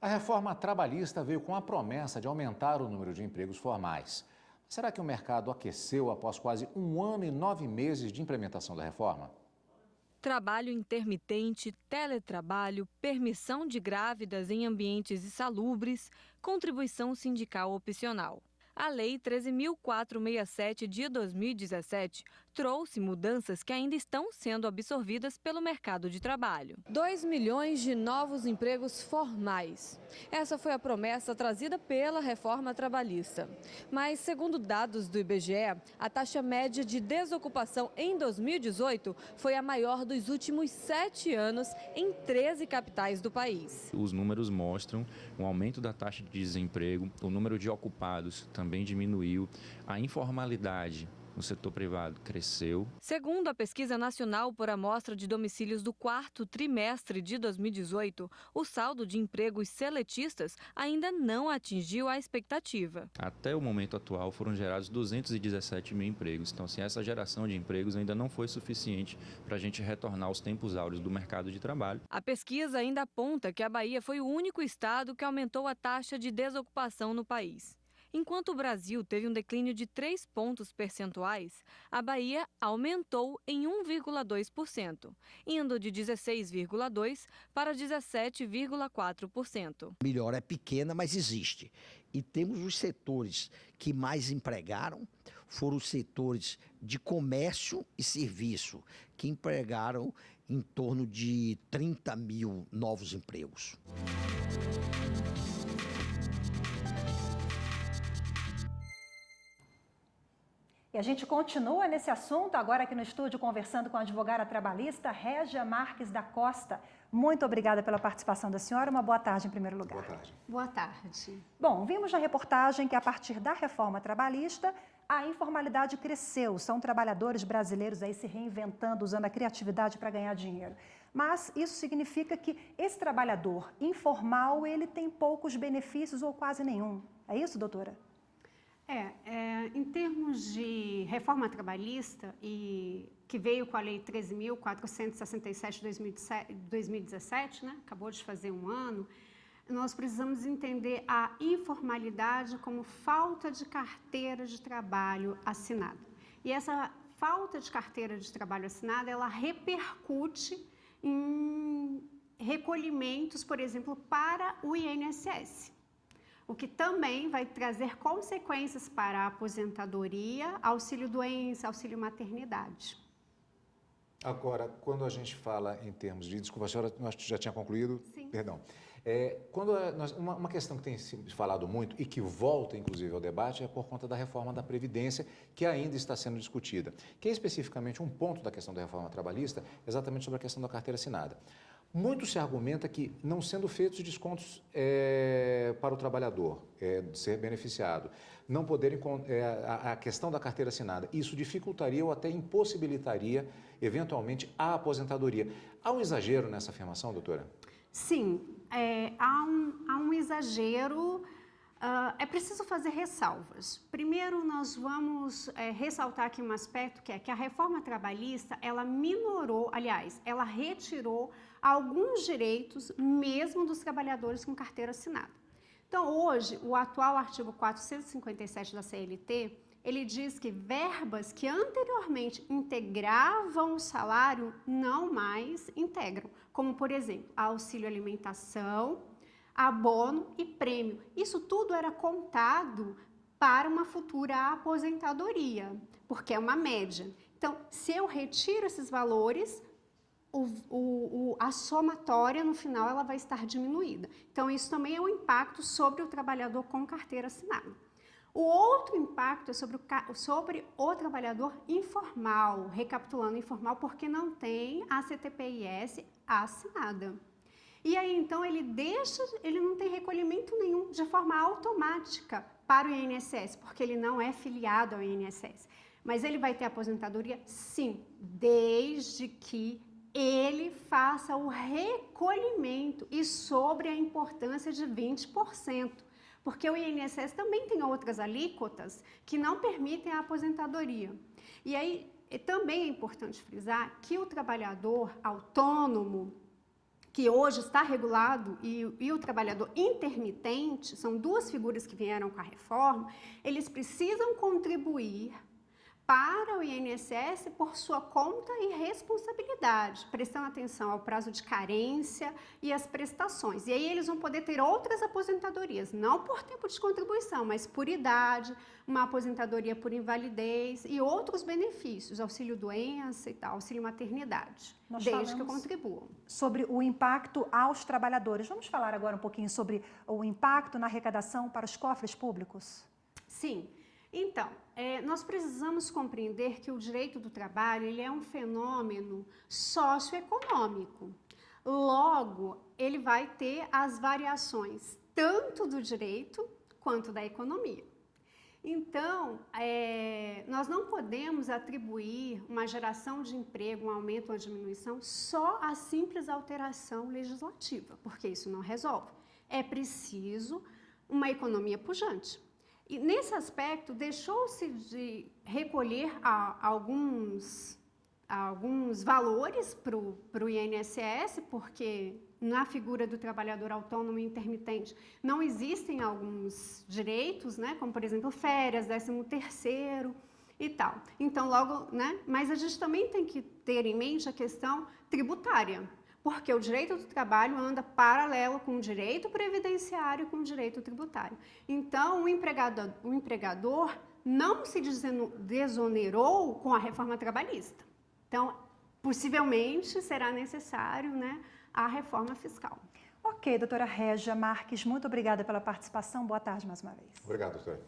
A reforma trabalhista veio com a promessa de aumentar o número de empregos formais. Será que o mercado aqueceu após quase 1 ano e 9 meses de implementação da reforma? Trabalho intermitente, teletrabalho, permissão de grávidas em ambientes insalubres, contribuição sindical opcional. A Lei 13.467 de 2017 trouxe mudanças que ainda estão sendo absorvidas pelo mercado de trabalho. 2 milhões de novos empregos formais. Essa foi a promessa trazida pela reforma trabalhista. Mas, segundo dados do IBGE, a taxa média de desocupação em 2018 foi a maior dos últimos 7 anos em 13 capitais do país. Os números mostram um aumento da taxa de desemprego, o número de ocupados também diminuiu, a informalidade no setor privado cresceu. Segundo a Pesquisa Nacional por Amostra de Domicílios do 4º trimestre de 2018, o saldo de empregos seletistas ainda não atingiu a expectativa. Até o momento atual foram gerados 217 mil empregos. Então, assim, essa geração de empregos ainda não foi suficiente para a gente retornar aos tempos áureos do mercado de trabalho. A pesquisa ainda aponta que a Bahia foi o único estado que aumentou a taxa de desocupação no país. Enquanto o Brasil teve um declínio de 3 pontos percentuais, a Bahia aumentou em 1,2%, indo de 16,2% para 17,4%. Melhora é pequena, mas existe. E temos os setores que mais empregaram, foram os setores de comércio e serviço, que empregaram em torno de 30 mil novos empregos. E a gente continua nesse assunto, agora aqui no estúdio, conversando com a advogada trabalhista Régia Marques da Costa. Muito obrigada pela participação da senhora. Uma boa tarde, em primeiro lugar. Boa tarde. Boa tarde. Bom, vimos na reportagem que, a partir da reforma trabalhista, a informalidade cresceu. São trabalhadores brasileiros aí se reinventando, usando a criatividade para ganhar dinheiro. Mas isso significa que esse trabalhador informal, ele tem poucos benefícios ou quase nenhum. É isso, doutora? Em termos de reforma trabalhista, que veio com a Lei 13.467 de 2017, né? Acabou de fazer 1 ano, nós precisamos entender a informalidade como falta de carteira de trabalho assinada. E essa falta de carteira de trabalho assinada, ela repercute em recolhimentos, por exemplo, para o INSS. O que também vai trazer consequências para a aposentadoria, auxílio-doença, auxílio-maternidade. Agora, quando a gente fala em termos de... Desculpa, a senhora já tinha concluído? Sim. Perdão. Uma questão que tem se falado muito e que volta, inclusive, ao debate é por conta da reforma da Previdência, que ainda está sendo discutida, que é especificamente um ponto da questão da reforma trabalhista, exatamente sobre a questão da carteira assinada. Muito se argumenta que, não sendo feitos descontos para o trabalhador ser beneficiado, não poderem a questão da carteira assinada, isso dificultaria ou até impossibilitaria, eventualmente, a aposentadoria. Há um exagero nessa afirmação, doutora? Sim, há um exagero. É preciso fazer ressalvas. Primeiro, nós vamos ressaltar aqui um aspecto que a reforma trabalhista, ela minorou, aliás, ela retirou alguns direitos mesmo dos trabalhadores com carteira assinada. Então, hoje, o atual artigo 457 da CLT, ele diz que verbas que anteriormente integravam o salário não mais integram, como, por exemplo, auxílio alimentação, abono e prêmio. Isso tudo era contado para uma futura aposentadoria, porque é uma média. Então, se eu retiro esses valores, a somatória no final ela vai estar diminuída. Então, isso também é um impacto sobre o trabalhador com carteira assinada. O outro impacto é sobre o trabalhador informal, recapitulando, informal porque não tem a CTPIS assinada. E aí, então, ele não tem recolhimento nenhum de forma automática para o INSS, porque ele não é filiado ao INSS. Mas ele vai ter aposentadoria? Sim, desde que ele faça o recolhimento e sobre a importância de 20%. Porque o INSS também tem outras alíquotas que não permitem a aposentadoria. E aí, também é importante frisar que o trabalhador autônomo, que hoje está regulado, e o trabalhador intermitente, são duas figuras que vieram com a reforma, eles precisam contribuir para o INSS por sua conta e responsabilidade, prestando atenção ao prazo de carência e às prestações. E aí eles vão poder ter outras aposentadorias, não por tempo de contribuição, mas por idade, uma aposentadoria por invalidez e outros benefícios, auxílio-doença e tal, auxílio-maternidade, desde que contribuam. Sobre o impacto aos trabalhadores. Vamos falar agora um pouquinho sobre o impacto na arrecadação para os cofres públicos? Sim. Então, nós precisamos compreender que o direito do trabalho ele é um fenômeno socioeconômico. Logo, ele vai ter as variações tanto do direito quanto da economia. Então, nós não podemos atribuir uma geração de emprego, um aumento ou uma diminuição só à simples alteração legislativa, porque isso não resolve. É preciso uma economia pujante. E, nesse aspecto, deixou-se de recolher alguns valores para o INSS, porque na figura do trabalhador autônomo e intermitente não existem alguns direitos, né, como, por exemplo, férias, 13º e tal. Então, logo, né, mas a gente também tem que ter em mente a questão tributária, porque o direito do trabalho anda paralelo com o direito previdenciário e com o direito tributário. Então, o empregador não se desonerou com a reforma trabalhista. Então, possivelmente será necessário, né, a reforma fiscal. Ok, doutora Régia Marques, muito obrigada pela participação. Boa tarde mais uma vez. Obrigado, doutora.